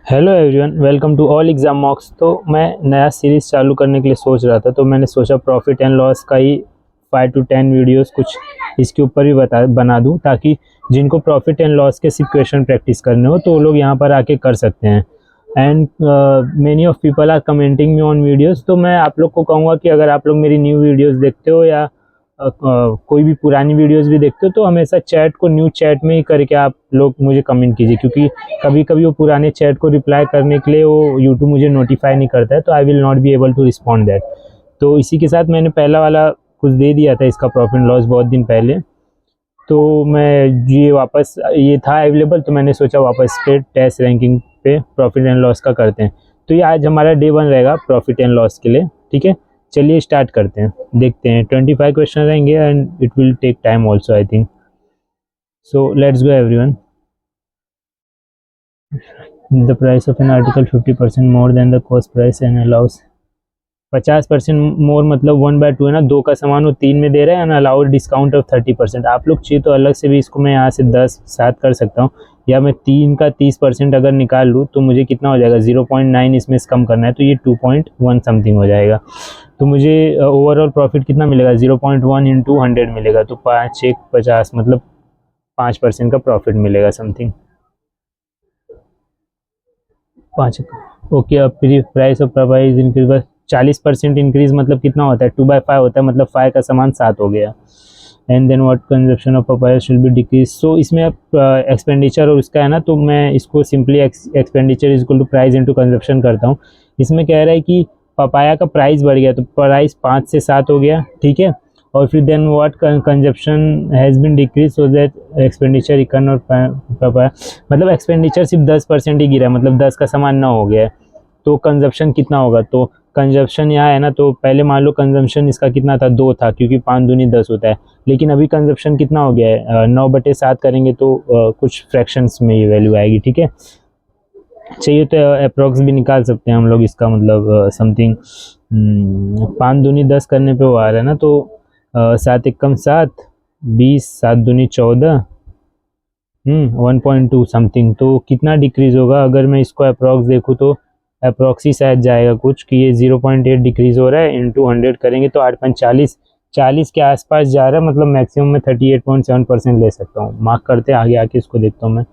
Hello everyone, welcome to all exam mocks. तो मैं नया सीरीज़ चालू करने के लिए सोच रहा था, तो मैंने सोचा प्रॉफिट एंड लॉस का ही 5 to 10 वीडियोस कुछ इसके ऊपर भी बना दूं, ताकि जिनको प्रॉफिट एंड लॉस के सिर्फ क्वेश्चन प्रैक्टिस करने हो तो वो लोग यहाँ पर आके कर सकते हैं। And many of people are commenting me on videos. तो मैं आप लोग को कहूँगा कि अगर आप लोग मेरी न्यू वीडियोस देखते हो या कोई भी पुरानी वीडियोस भी देखते हो, तो हमेशा चैट को न्यू चैट में ही करके आप लोग मुझे कमेंट कीजिए, क्योंकि कभी कभी वो पुराने चैट को रिप्लाई करने के लिए वो यूट्यूब मुझे नोटिफाई नहीं करता है, तो I will not be able to respond that. तो इसी के साथ मैंने पहला वाला कुछ दे दिया था इसका प्रॉफिट लॉस बहुत दिन पहले, तो मैं ये वापस ये था अवेलेबल, तो मैंने सोचा वापस पे टेस्ट रैंकिंग पे प्रॉफिट एंड लॉस का करते हैं। तो ये आज हमारा डे 1 रहेगा प्रॉफिट एंड लॉस के लिए। ठीक है, चलिए स्टार्ट करते हैं। देखते हैं 25 क्वेश्चन रहेंगे and it will take time also I think. So let's go everyone. The price of an article 50% more than the cost price and allows 50% more मतलब 1/2 है ना, 2 का सामान वो 3 में दे रहा है एंड अलाउड डिस्काउंट ऑफ 30%। आप लोग चाहिए तो अलग से भी इसको मैं यहाँ से 10 7 कर सकता हूँ, या मैं 3 का 30% अगर निकाल लूँ तो मुझे कितना हो जाएगा, 0.9 इसमें से कम करना है तो ये 2.1 समथिंग हो जाएगा। तो मुझे ओवरऑल प्रॉफिट कितना मिलेगा, 0.1 इंटू 100 मिलेगा, तो 5 1 50 मतलब 5% का प्रॉफिट मिलेगा समथिंग। 5 ओके। अब price of price increase 40% increase मतलब कितना होता है, 2/5 होता है, मतलब 5 का सामान 7 हो गया। And then what consumption of papaya should be decrease. So इसमें एक्सपेंडिचर और उसका है ना, तो मैं इसको simply expenditure is equal to price into consumption करता हूँ। इसमें कह रहा है कि पपाया का प्राइस बढ़ गया तो प्राइस 5 से 7 हो गया, ठीक है। और फिर then what consumption has been decrease so that expenditure इकन और पपाया, मतलब एक्सपेंडिचर सिर्फ 10% ही गिरा, मतलब 10 का सामान 9 हो गया है, तो कंजप्शन कितना होगा। तो कंजप्शन यहाँ है ना, तो पहले मान लो कंजप्शन इसका कितना था, 2 था, क्योंकि 5 दूनी 10 होता है, लेकिन अभी कंजप्शन कितना हो गया है, 9/7 करेंगे तो कुछ फ्रैक्शंस में ये वैल्यू आएगी, ठीक है। चाहिए तो अप्रोक्स भी निकाल सकते हैं हम लोग इसका, मतलब समथिंग 5 दूनी 10 करने पे वो आ रहा है ना, तो 7 एकम 7 20 7 दूनी 14 1.2 समथिंग। तो कितना डिक्रीज होगा अगर मैं इसको अप्रॉक्स देखूँ, तो अप्रॉक्स ही शायद जाएगा कुछ कि ये 0.8 डिक्रीज हो रहा है, इंटू 100 करेंगे तो 8.40 40 के आसपास जा रहा है, मतलब मैक्सिमम में 38.7% ले सकता हूँ। मार्क करते आगे आके इसको देखता हूँ मैं।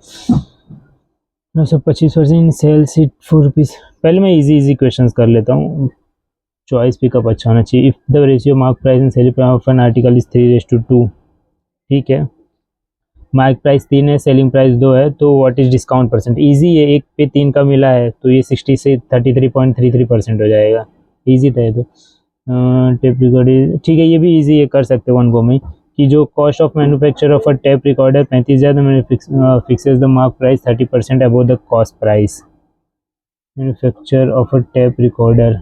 925% सेल सीट 4 रुपीज़। पहले मैं इजी क्वेश्चंस कर लेता हूँ। चॉइस पिकअप अच्छा होना चाहिए। If the ratio mark price and sale price of an article is 3:2, ठीक है। मार्क प्राइस 3 है, सेलिंग प्राइस 2 है, तो what is discount percent. Easy है, 1 पे 3 का मिला है तो ये 60 से 33.33% हो जाएगा। ईजी था ये तो। टेप रिकॉर्डर, ठीक है, ये भी ईजी है, कर सकते हैं वन गो में। कि जो cost of manufacture of a tape recorder 35,000 में fixes the mark price 30% above the cost price. Manufacture of a tape recorder,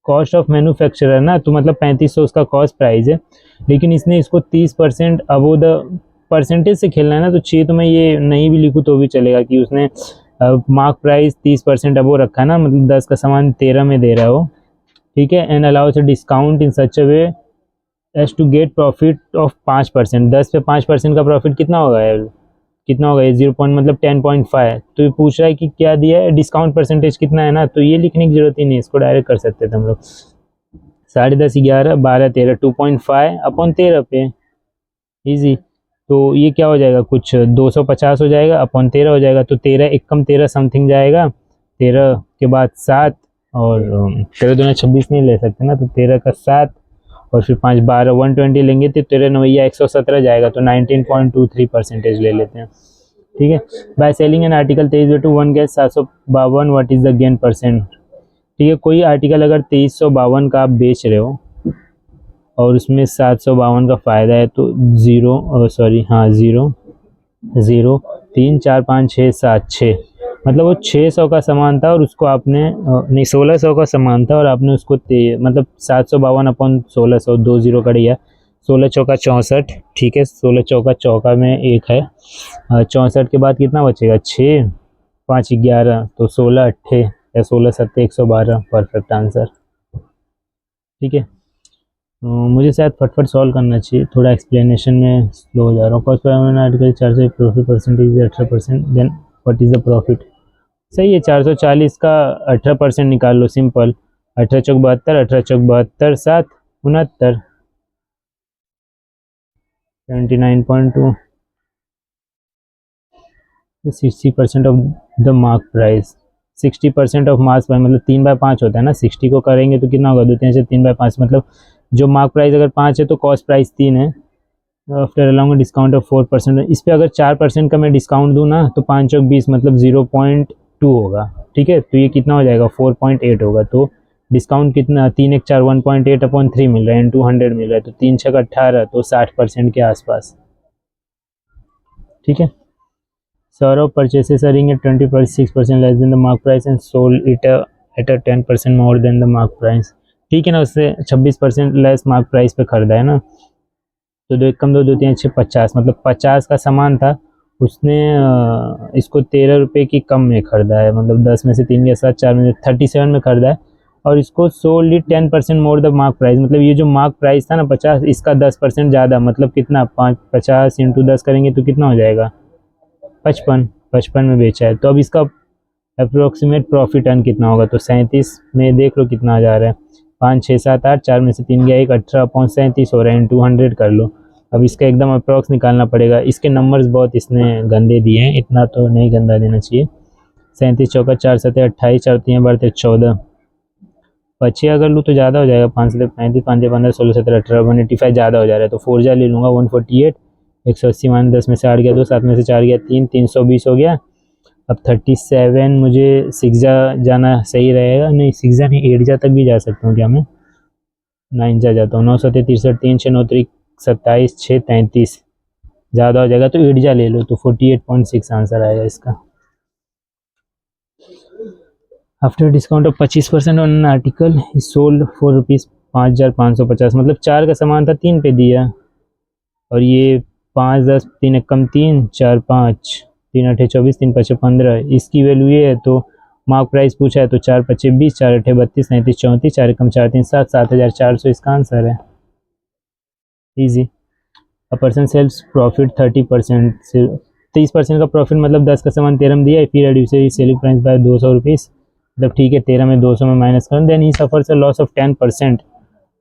cost of manufacture है ना, तो मतलब 3500 उसका कॉस्ट प्राइस है, लेकिन इसने इसको 30% अबव द परसेंटेज से खेलना है ना, तो चाहिए तो मैं ये नहीं भी लिखूँ तो भी चलेगा कि उसने मार्क प्राइस 30% अबव रखा है ना, मतलब 10 का सामान 13 में दे रहा हो, ठीक है। And allows a discount in such a way as to get profit of 5%। 10 पे 5% का प्रॉफिट कितना होगा यार, कितना होगा ये 0 पॉइंट मतलब 10.5। तो ये पूछ रहा है कि क्या दिया है, डिस्काउंट परसेंटेज कितना है ना, तो ये लिखने की जरूरत ही नहीं, इसको डायरेक्ट कर सकते थे हम लोग। 10.5 11 12 13 2.5 अपॉन 13 पे, ईजी। तो ये क्या हो जाएगा, कुछ 250 हो जाएगा, अपॉन 13 हो जाएगा, तो 13 एक कम 13 समथिंग जाएगा। 13 के बाद 7 और 13 दूना 26 नहीं ले सकते ना, तो 13 का 7 और फिर 5 12 120 लेंगे तो 13 9 117 जाएगा, तो 19.23% ले लेते हैं, ठीक है। By selling an article 23/1 gas 752, what is the gain percent. ठीक है, कोई आर्टिकल अगर 2352 का आप बेच रहे हो और उसमें 752 का फ़ायदा है, तो 0 0 0 3 4 5 6 7 6, मतलब वो 600 का सामान था और उसको आपने नहीं 1600 का सामान था और आपने उसको मतलब 752 अपॉन 1600, 2 0 कट गया, 16 चौका 64, ठीक है। 16 चौका चौका में 1 है, 64 के बाद कितना बचेगा, 6 5 11, तो 16 8 या 16 7 112, परफेक्ट आंसर, ठीक है। मुझे शायद फटफट सॉल्व करना चाहिए, थोड़ा एक्सप्लेनेशन में स्लो हो जा रहा हूँ। कॉस्ट पर आर्टिकल 4 से profit percentage 18%, then what is the profit. सही है। 440 का 18% निकाल लो, सिंपल। 18 चौक 72, 18 चौक 72, 7 69, 79.2, 60% of the mark price. 60% of mark price मतलब 3/5 होता है ना। 60 को करेंगे तो कितना होगा, 2 3 से 3/5, मतलब जो मार्क प्राइस अगर 5 है तो कॉस्ट प्राइस 3 है। आफ्टर अलाउंग डिस्काउंट ऑफ 4%, इस पर अगर 4% का मैं डिस्काउंट दूँ ना तो 5 चौक 20 मतलब 0.2 होगा। ठीक है, तो ये कितना हो जाएगा, 4.8 होगा। तो डिस्काउंट कितना, 3 1 4 1.8/3 मिल रहा है, 200 मिल रहा है, तो 3 6 18, तो 60% के आसपास। ठीक है। Saurabh purchases a ring at 26% less than the mark price and sold it at a 10% more than the mark price। ठीक है ना, उससे 26% लेस मार्क प्राइस पे खरीदा है ना। तो दो एक कम दो, दो तीन अच्छे 50, मतलब 50 का सामान था, उसने इसको 13 रुपये की कम में खरीदा है, मतलब 10 में से 3 या 7, 4 में 37 में खरीदा है। और इसको sold it 10% more the mark price, मतलब ये जो मार्क प्राइस था ना 50, इसका 10% ज़्यादा, मतलब कितना, 50 × 10 करेंगे तो कितना हो जाएगा, 55। 55 में बेचा है, तो अब इसका अप्रोक्सीमेट प्रॉफिट अर्न कितना होगा, तो 37 में देख लो कितना आ जा रहा है, 5 6 7 8, 4 में से 3 गया 1, 18/37 हो रहा है, 200 कर लो। अब इसका एकदम अप्रॉक्स निकालना पड़ेगा। इसके नंबर्स बहुत इसने गंदे दिए हैं, इतना तो नहीं गंदा देना चाहिए। 37 चौका 4 7 28, 4 3 12 14, 5 अगर लूँ तो ज़्यादा हो जाएगा, 5 7 35, 5 15 16 17 18, 185 ज़्यादा हो जा रहा है, तो 4 जा ले लूँगा, 148। 180 मान 10 में से 8 गया 2, 7 में से 4 गया 3, 320 हो गया। अब 37 मुझे 6 जाना सही रहेगा, नहीं 6 नहीं 8 तक भी जा सकता हूँ क्या मैं, 9 जाता हूँ, 9 7 63, 3 6 9 3 27, 6 33, ज़्यादा हो जाएगा तो 8 ले लो, तो 48.6 आंसर आएगा इसका। After discount of 25% on article is sold for rupees 5,550, मतलब 4 का सामान था 3 पे दिया, और ये 5 10 3 1 कम 3 4 5, 3 8 24, 3 5 15, इसकी वैल्यू ये है, तो मार्क प्राइस पूछा है तो 4 5 20, 4 8 32, 39 34, 4 कम 4 3 7, 7,400 इसका आंसर है। Easy. A person sells profit 30% से 30% का प्रॉफिट, मतलब 10 का सामान 13 में दिया है, फिर reduce selling price by 200 rupees, मतलब ठीक है 13 में 200 में माइनस करूँ, then he suffers a loss of 10%,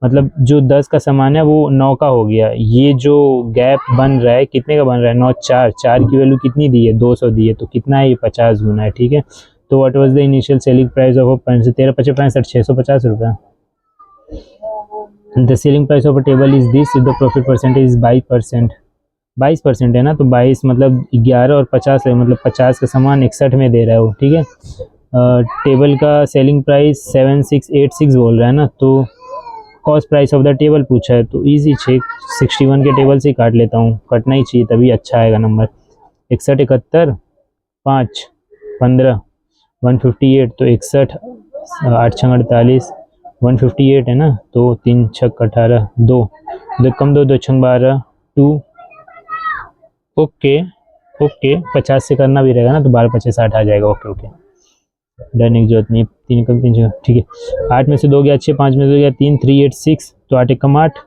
मतलब जो 10 का सामान है वो 9 का हो गया। ये जो गैप बन रहा है कितने का बन रहा है, 9 4, 4 की वैल्यू कितनी दी है, 200 दी है, तो कितना है ये 50 गुना है। ठीक है, तो what was the initial selling price of 13 5 65, 650 रुपये। The selling price of a table is this, the profit percentage is 22%। 22% है ना, तो 22 मतलब 11 और 50 है, मतलब 50 का सामान 61 में दे रहा है वो। ठीक है, टेबल का सेलिंग प्राइस 7686 बोल रहा है ना, तो cost price of the table पूछा है, तो इजी 61 के टेबल से ही काट लेता हूँ, कटना ही चाहिए तभी अच्छा आएगा नंबर। 61 71 5 15 158, तो 61 8 6 48, 158 है ना, तो 3 6 18 2, 2 कम 2 2 6 12 2। ओके ओके, 50 से करना भी रहेगा ना, तो 12 25 60 आ जाएगा। ओके ओके, डरने की जरूरत नहीं, 3 कम 3 ठीक है। 8 में से 2 गया 6, 5 में से 2 गया 3, 3 8 6, तो 8 1 कम 8,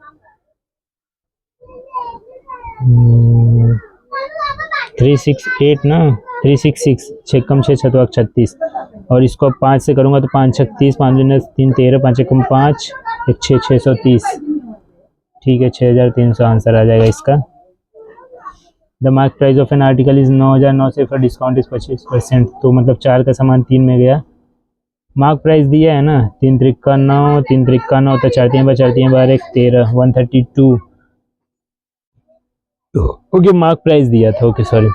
3 6 8 ना, 3 6 6, 6 कम 6 6 36, और इसको अब 5 से करूँगा तो 5 6 30, 5 दूनी 3 13, 5 1 कम 5, 1 6 630। ठीक है, 6300 आंसर आ जाएगा इसका। The mark price of an article is 9009 से फॉर डिस्काउंट इज 25%, तो मतलब 4 का सामान 3 में गया, मार्क प्राइस दिया है ना 3 3 का 9, 3 3 का 9, तो 4 3 4 3 12 13, 132। ओके, मार्क प्राइस दिया था, ओके सॉरी।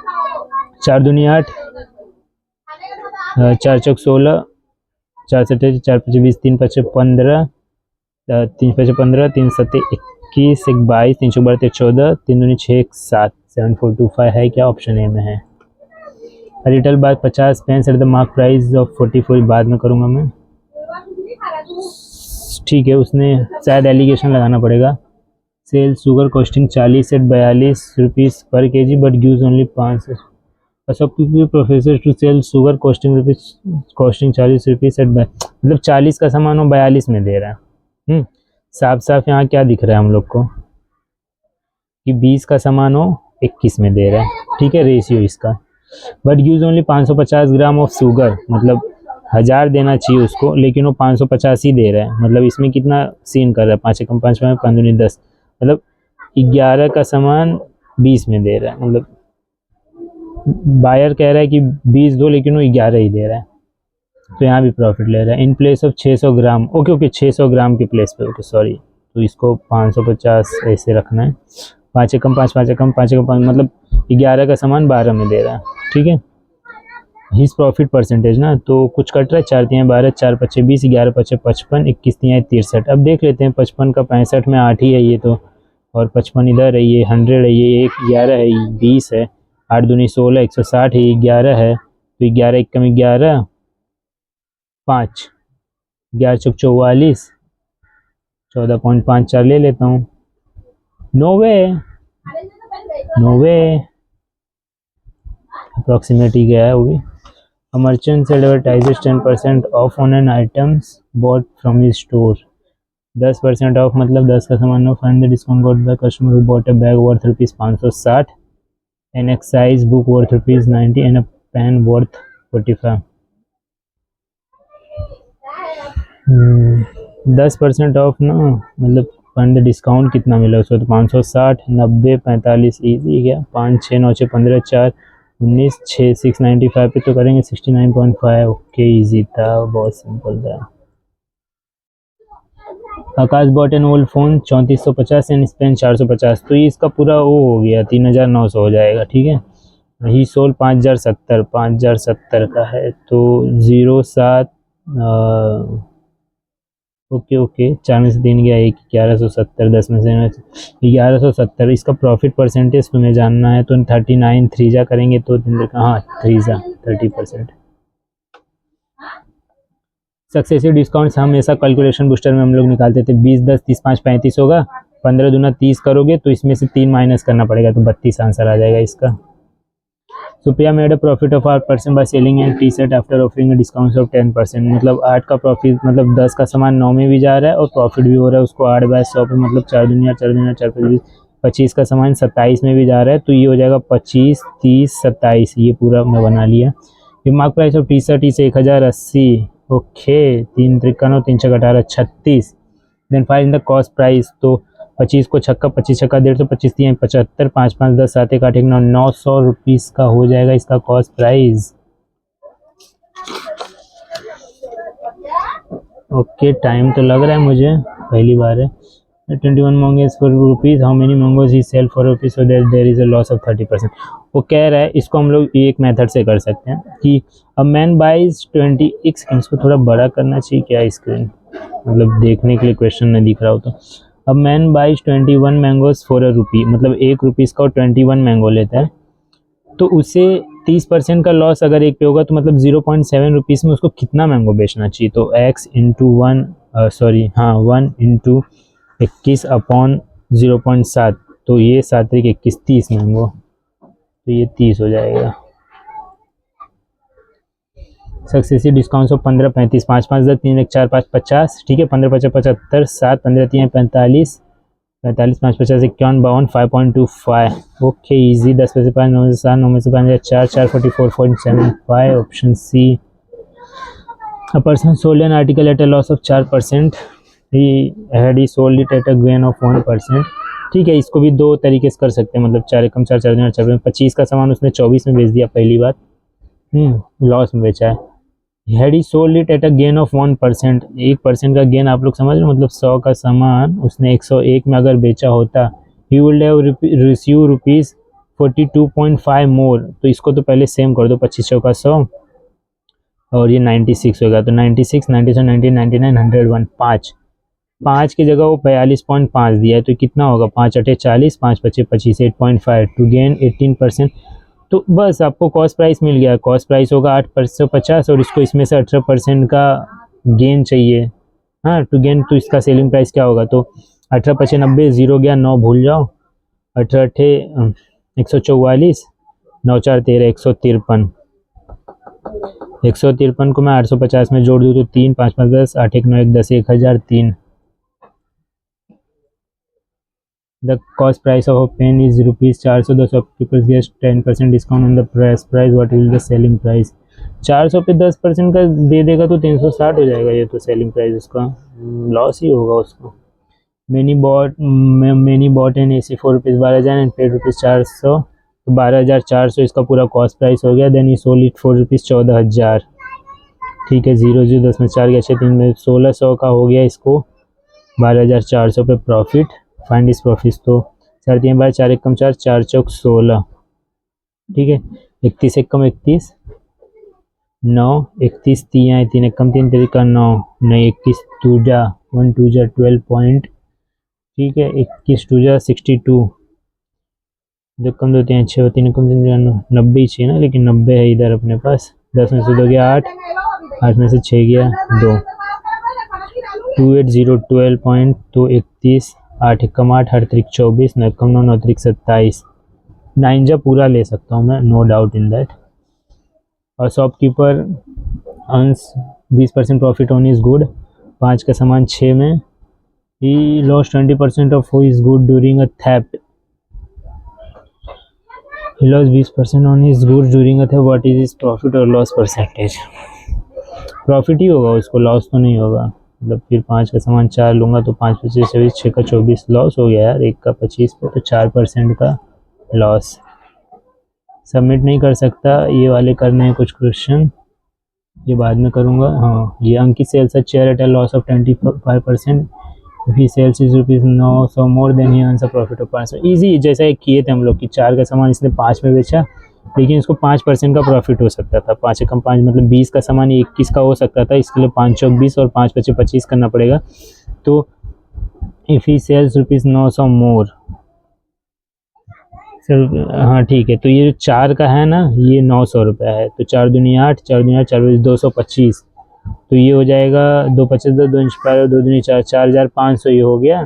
4 दूनी 8, 4 चौक 16, 4 7 4 5 20, 3 5 15, 3 5 15, 3 7 21, 1 22, 3 चौक 12 14, 3 दूनी 6 7, 7425 है क्या, ऑप्शन ए में है। Retail bought 50 pens at the mark price of 44, बाद में करूँगा मैं। ठीक है, उसने शायद एलिगेशन लगाना पड़ेगा। Sell sugar costing 40 at 42 rupees per kg but gives only 5। Professor to sell sugar costing 40 rupees at, मतलब 40 का सामान वो 42 में दे रहा है। साफ साफ यहाँ क्या दिख रहा है हम लोग को कि 20 का सामान हो 21 में दे रहा है। ठीक है, रेशियो इसका। But use only 550 gram of sugar, मतलब 1000 देना चाहिए उसको, लेकिन वो 550 ही दे रहा है। मतलब इसमें कितना सीन कर रहा है, 5 एकम 5 में 5 दूनी 10, मतलब 11 का सामान 20 में दे रहा है। मतलब बायर कह रहा है कि 20 दो, लेकिन वो 11 ही दे रहा है, तो यहाँ भी प्रॉफिट ले रहा है। In place of 600 gram, okay 600 ग्राम के प्लेस पे, ओके सॉरी, तो इसको 550 ऐसे रखना है। 5 एकम 5, 5 एकम 5 एकम 5, मतलब 11 का सामान 12 में दे रहा है, ठीक है। हिज प्रॉफिट परसेंटेज ना, तो कुछ कट रहा है, 4 तिहाई 12, 4 पच्चे 20, 11 पच्चे 55, 21 तिहाई 63। अब देख लेते हैं, 55 का 65 में 8 ही है ये तो, और 55 इधर है, ये 100 है, ये 1 11 है, ये 20 है, 8 दूनी 16, 160 है, ये 11 है, तो 11 एकम 11, 5, 11 चौक 44, 14.54 ले लेता हूँ। नोवे अप्रॉक्सीमेटली गया है वो भी। A merchant sell advertises 10% off on an items bought from his store. 10% off मतलब 10 का सामान off, and the discount got by customer who bought a bag worth ₹560, an exercise book worth ₹90 and a pen worth 45। 10% off ना, मतलब fund discount कितना मिला उसको, तो 560, 90, 45 easy गया, 5 6 9 6 15 4 19 6 695 पे तो करेंगे 69.5। ओके ईजी था, बहुत सिंपल था। Akash bought an old phone 3450 and spent 450, तो ये इसका पूरा वो हो गया 3900 हो जाएगा, ठीक है। ही सोल 5070 का है, तो 07, ओके 4 में से 3 गया 1, 1170, 10 में से 1170। इसका प्रॉफिट परसेंटेज तुम्हें जानना है, तो 39 3 जा करेंगे तो हाँ 3 जा 30%। सक्सेसिव डिस्काउंट्स हमेशा कैलकुलेशन बूस्टर में हम लोग निकालते थे, 20 10 30 5 35 होगा, 15 दूना 30 करोगे तो इसमें से 3 माइनस करना पड़ेगा, तो 32 आंसर आ जाएगा इसका। Supriya made a profit of 8% by selling and T shirt after offering discount of 10%, मतलब 8 का प्रॉफिट, मतलब 10 का सामान 9 में भी जा रहा है और प्रॉफिट भी हो रहा है उसको 8 बाय 100 पे, मतलब 4 दुनिया 4 दुनिया 4 25, 25 का सामान 27 में भी जा रहा है, तो ये हो जाएगा 25 30 27, ये पूरा मैं बना लिया। Mark price of T shirt इसे 1080, ओके 3 53 3 छक्का 18 36। Then find the cost price, तो 25 को छक्का 25 छक्का 150, 25 3 75, 5 5 10 7 1 8 1 9, 900 रुपीज़ का हो जाएगा इसका कॉस्ट प्राइस। ओके टाइम तो लग रहा है मुझे, पहली बार है। 21 mangoes for rupees, how many mangoes he sell for rupees, so that there is a loss of 30%। वो कह रहा है, इसको हम लोग एक मेथड से कर सकते हैं कि अ मैन बाइज 20, इसको थोड़ा बड़ा करना चाहिए क्या स्क्रीन, मतलब देखने के लिए क्वेश्चन नहीं दिख रहा हो तो। A man buys 21 mangoes for a rupee, मतलब 1 रुपीज़ का 21 मैंगो लेता है, तो उसे 30% का लॉस अगर एक पे होगा, तो मतलब 0.7 रुपीज़ में उसको कितना मैंगो बेचना चाहिए, तो x इंटू 1, सॉरी हाँ 1 इंटू 21 अपॉन 0.7, तो ये 7 तरीके 21 30 मैंगो, तो ये 30 हो जाएगा। सक्सेसिव डिस्काउंट्स ऑफ 15 35, 5 5 10 3 1 4 5 50, ठीक है। 15 5 75, 7 15 3 45, 45 5 50 51 52, 5.25, ओके इजी। 10 में से 5 9 में से 7 9 में से 5 4 4 44.75, option C. A person sold an article at a loss of 4%, he sold it at a gain of 1%, ठीक है। इसको भी दो तरीके से कर सकते हैं, मतलब 4 एकम 4 4 दूनी 4, 25 का सामान उसने 24 में बेच दिया पहली बार, लॉस में बेचा है। Had he sold it at a gain of 1%, 1% का गेन आप लोग समझ रहे हो, मतलब 100 का सामान उसने 101 में अगर बेचा होता, he would have receive rupees 42.5 मोर, तो इसको तो पहले सेम कर दो, 25 का 100 और ये 96 होगा, तो 96 97 90 99 101, 5 की जगह वो 42.5 दिया है, तो कितना होगा, 5 8 40, 5 25 25, 8.5 टू गेन 18%। तो बस आपको कॉस्ट प्राइस मिल गया, कॉस्ट प्राइस होगा 850 और इसको इसमें से 18% का गेन चाहिए, हाँ टू गेन, तो इसका सेलिंग प्राइस क्या होगा, तो 18 25 90, 0 गया 9 भूल जाओ, 18 8 144, 9 4 13 153, 153 को मैं 850 में जोड़ दूँ तो 3 5 5 10 8 1 9 1 10 1003, the cost price of a pen is ₹400, the shopkeepers gets 10% discount on the price, what will the selling price. 400 पे 10% का दे देगा तो 360 हो जाएगा, ये तो सेलिंग प्राइस उसका लॉस ही होगा उसको। Manny bought an AC for ₹12,000 and paid ₹400, तो 12,400 इसका पूरा कॉस्ट प्राइस हो गया। Then he sold it for ₹14,000। ठीक है, 0 0 10 में 4 गया 6 3 में 1600 का हो गया इसको 12,400 पे प्रॉफिट। फाइंड इस प्रॉफिट, तो 4 3 बार 4 1 4 4 चौक 16। ठीक है, 31 1 31 9 31 3 3 1 3 3 का 9 नहीं 21 2 जा 1 2 जा 12 पॉइंट। ठीक है, 21 2 जा 62, जो कम 2 3 6 3 कम 3 90 ही चाहिए ना, लेकिन 90 है इधर अपने पास। 10 में से 2 गया 8, 8 में से 6 गया 2, 280 12 पॉइंट, तो 31 8 कम 8 8 3 24 9 कम 9 9 3 27, 9 जा पूरा ले सकता हूँ मैं, नो डाउट इन दैट। और shopkeeper earns 20% profit on is good, 5 का सामान 6 में। He lost 20% of his good during a theft, he lost 20% on his goods during a theft, what is his profit or loss percentage। Profit ही होगा उसको, loss तो नहीं होगा। मतलब फिर 5 का सामान 4 लूँगा तो 5 25 24 6 का 24 लॉस हो गया यार, 1 का 25 पे तो 4% का लॉस। सबमिट नहीं कर सकता, ये वाले करने हैं कुछ क्वेश्चन, ये बाद में करूँगा। हाँ, ये Ankit sells a chair at a loss of 25%, if he sells his ₹900 more then he earns a profit of 500। Easy, जैसा एक किए थे हम लोग कि 4 का सामान इसने 5 में बेचा, लेकिन इसको 5% का प्रॉफिट हो सकता था। 5 कम 5 मतलब 20 का सामान 21 का हो सकता था, इसके लिए 5 चौक 20 और 5 पचे 25 करना पड़ेगा। तो इफ़ ही सेल्स ₹900 मोर, हाँ ठीक है, तो ये जो 4 का है ना, ये 900 रुपया है, तो 4 दूनी 8 4 दूनी 8 4 225, तो ये हो जाएगा 2 25 2 2 2 दूनी 4 4,500 ये हो गया।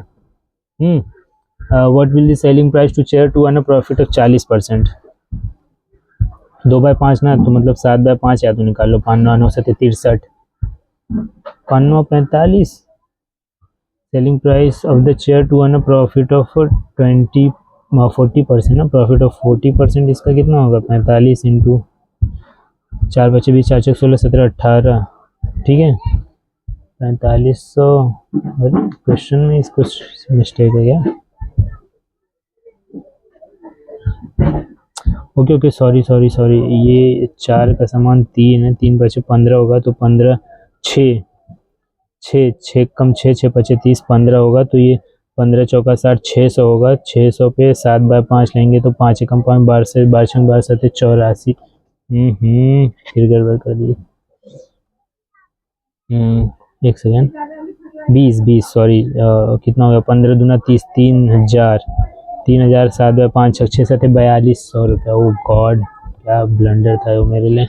What will the selling price to chair to earn a profit of 40%। 2/5 ना, तो मतलब 7/5 या तो निकालो, 5 9 9 7 63, 5 9 45। Selling price of the chair to earn a profit of 40% ना, प्रॉफिट ऑफ 40%, इसका कितना होगा 45 इंटू 4 बचे 20 4 16 17 18। ठीक है, 4500। अरे क्वेश्चन में इसको मिस्टेक है क्या? ओके सॉरी, ये 4 का सामान 3 है, 3 बचे 15 होगा, तो 15 6 6 6 कम 6 6 पचे 30 15 होगा, तो ये 15 चौका 60 600 होगा। 600 पे 7/5 लेंगे तो 5 कम 5 12 से 12 12 7 84। फिर गड़बड़ कर दी। एक सेकेंड, 20 सॉरी, कितना हो गया 15 दूना 30 3,000 7/5 6 6 7 4200 रुपया। ओ गॉड, क्या ब्लंडर था वो मेरे लिए,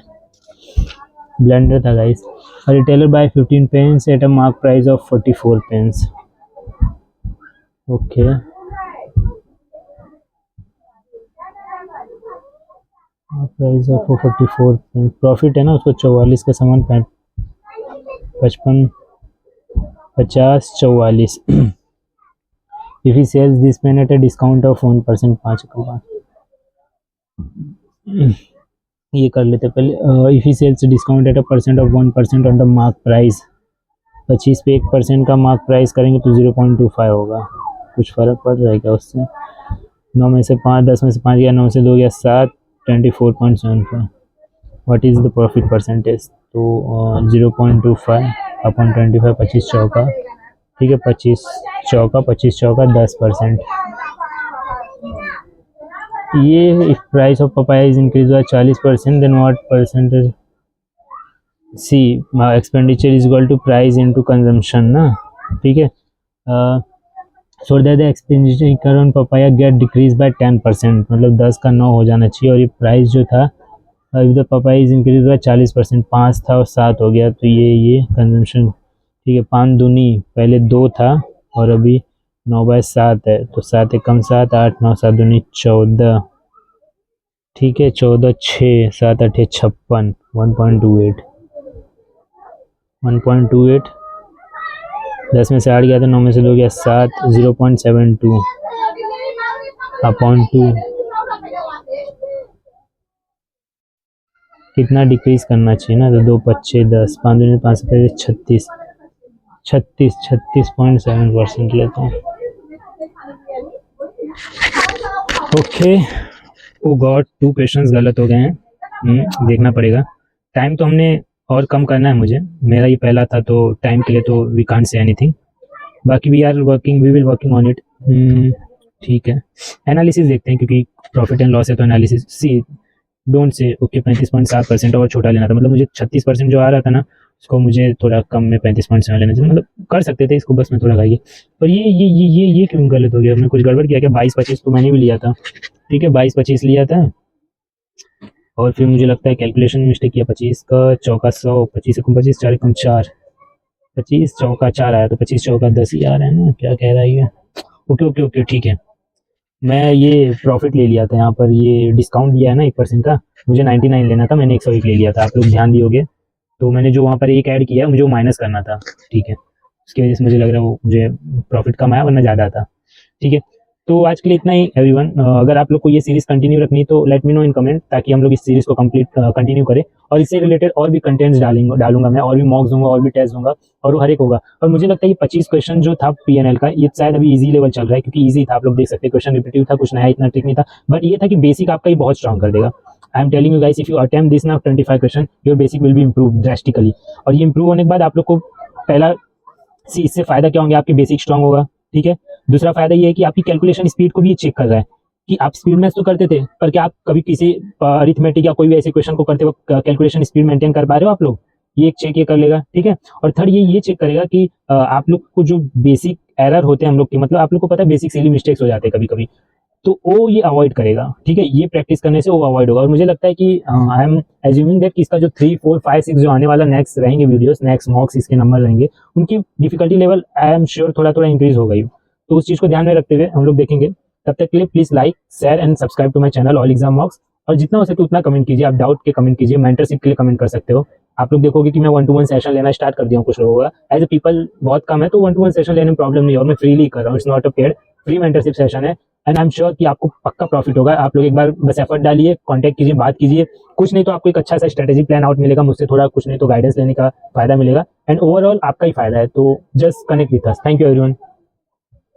ब्लंडर था guys. Retailer buy 15 pens at a mark price of 44 pens. Okay, price of 44 pens, profit है ना उसको 44 का सामान 55 50 44। If he sells this pen at a discount of 1%, 5 का ये कर लेते पहले। If he sells discount at a percent of 1% on the mark price, 25 पे 1% का मार्क प्राइस करेंगे तो 0.25 होगा। कुछ फ़र्क पड़ रहा है क्या उससे? 9 में से 5 10 में से 5 गया, 9 से 2 गया 7, 24.75। What is the profit percentage? तो 0.25 अपॉन 25, 25 चौका। ठीक है, 25 चौका 10%। ये if price of papaya is increase by 40% then what percentage? See expenditure is equal to price into consumption ना। ठीक है, so that the expenditure on papaya get decrease by 10%, मतलब 10 का 9 हो जाना चाहिए। और ये प्राइस जो था, if the papaya is increase by 40%, 5 था और 7 हो गया, तो ये कंजम्पशन। ठीक है, 5 दूनी पहले 2 था और अभी 9/7 है, तो 7 कम 7 8 9 7 दूनी 14। ठीक है, 14 6 7 8 56, 1.28 10 में से 8 गया तो 9 में से 2 गया 7, 0.72। अपॉन 2 कितना डिक्रीज करना चाहिए ना, तो 2 पच्चे 10, 5 दूनी 5 से 36, 36.7% लेता हूँ। ओके, ओ गॉड 2 क्वेश्चंस गलत हो गए हैं। देखना पड़ेगा। टाइम तो हमने और कम करना है मुझे, मेरा ये पहला था तो टाइम के लिए तो वी कांट से एनीथिंग, बाकी we will working on it. ठीक है, एनालिसिस देखते हैं क्योंकि प्रॉफिट एंड लॉस है तो analysis see don't say okay 35.7% और छोटा लेना था, मतलब मुझे 36% जो आ रहा था ना उसको मुझे थोड़ा कम में 35.7 लेना चाहिए, मतलब कर सकते थे इसको, बस मैं थोड़ा खाइए। पर ये क्यों गलत हो गया, मैंने कुछ गड़बड़ किया क्या? 22-25 तो मैंने भी लिया था, ठीक है 22-25 लिया था, और फिर मुझे लगता है कैलकुलेशन में मिस्टेक किया। 25 का चौका 100, 25 एकम 25, 4 एकम 4, 25 चौका 4 आया तो 25 चौका 10 ही आ रहा है ना, क्या कह रहा है ये? ओके ओके ओके ठीक है, मैं ये प्रॉफिट ले लिया था यहाँ पर, ये डिस्काउंट दिया है ना 1% का, मुझे 99 लेना था, मैंने 101 ले लिया था, आप लोग ध्यान दियोगे तो मैंने जो वहाँ पर एक ऐड किया है मुझे वो माइनस करना था, ठीक है, उसकी वजह से मुझे लग रहा है वो मुझे प्रॉफिट कम आया वरना ज़्यादा था, ठीक है। तो आज के लिए इतना ही एवरीवन, अगर आप लोग को ये सीरीज कंटिन्यू रखनी है तो let me know in comment, ताकि हम लोग इस सीरीज को कंप्लीट कंटिन्यू करें, और इससे रिलेटेड और भी कंटेंट्स डालूंगा मैं, और भी मॉक्स दूंगा और भी टेस्ट दूंगा, और वो हर एक होगा। और मुझे लगता है ये 25 क्वेश्चन जो था पीएनएल का, ये शायद अभी इजी लेवल चल रहा है, क्योंकि इजी था, आप लोग देख सकते हैं क्वेश्चन रिपीटिव था, कुछ नया इतना ट्रिक नहीं था, बट ये था कि बेसिक आपका ये बहुत स्ट्रॉन्ग कर देगा। I am telling you guys, if you attempt this now 25 question, your basic will be improve drastically, और ये इम्प्रूव होने के बाद आप लोग को पहला सी इससे फायदा क्या होंगे, आपकी बेसिक स्ट्रांग होगा, ठीक है। दूसरा फायदा ये है कि आपकी कैलकुलेशन स्पीड को भी ये चेक कर रहा है कि आप स्पीड मैथ्स तो करते थे, पर क्या आप कभी किसी अरिथमेटिक या कोई भी ऐसे क्वेश्चन को करते वक्त कैलकुलेशन स्पीड मेंटेन कर पा रहे हो आप लोग, ये एक चेक ये कर लेगा, ठीक है। और थर्ड ये चेक करेगा कि आप लोग को जो बेसिक एरर होते हैं हम लोग के, मतलब आप लोग को पता है बेसिक सिली मिस्टेक्स हो जाते हैं कभी कभी, तो वो ये अवॉइड करेगा, ठीक है, ये प्रैक्टिस करने से वो अवॉइड होगा। और मुझे लगता है कि आई एम एज्यूमिंग दैट कि इसका जो 3, 4, 5, 6 जो आने वाला नेक्स्ट रहेंगे वीडियोस, नेक्स्ट मॉक्स इसके नंबर रहेंगे, उनकी difficulty level I am sure थोड़ा थोड़ा इंक्रीज होगा ही, तो उस चीज़ को ध्यान में रखते हुए हम लोग देखेंगे। तब तक के लिए please like share and subscribe to my channel all exam mocks, और जितना हो सके उतना कमेंट कीजिए, आप डाउट के कमेंट कीजिए, मेंटरशिप के लिए कमेंट कर सकते हो। आप लोग देखोगे कि मैं 1-to-1 सेशन लेना स्टार्ट कर दिया हूँ कुछ लोगों का, एज ए पीपल बहुत कम है, तो 1-to-1 सेशन लेने में प्रॉब्लम नहीं है, और मैं फ्रीली कर रहा हूँ, it's not a paid, free mentorship session है, एंड आई एम श्योर कि आपको पक्का प्रॉफिट होगा। आप लोग एक बार बस एफर्ट डालिए, कांटेक्ट कीजिए, बात कीजिए, कुछ नहीं तो आपको एक अच्छा सा स्ट्रेटेजी प्लान आउट मिलेगा मुझसे, थोड़ा कुछ नहीं तो गाइडेंस लेने का फायदा मिलेगा, एंड ओवरऑल आपका ही फायदा है, तो just connect with us. Thank you everyone.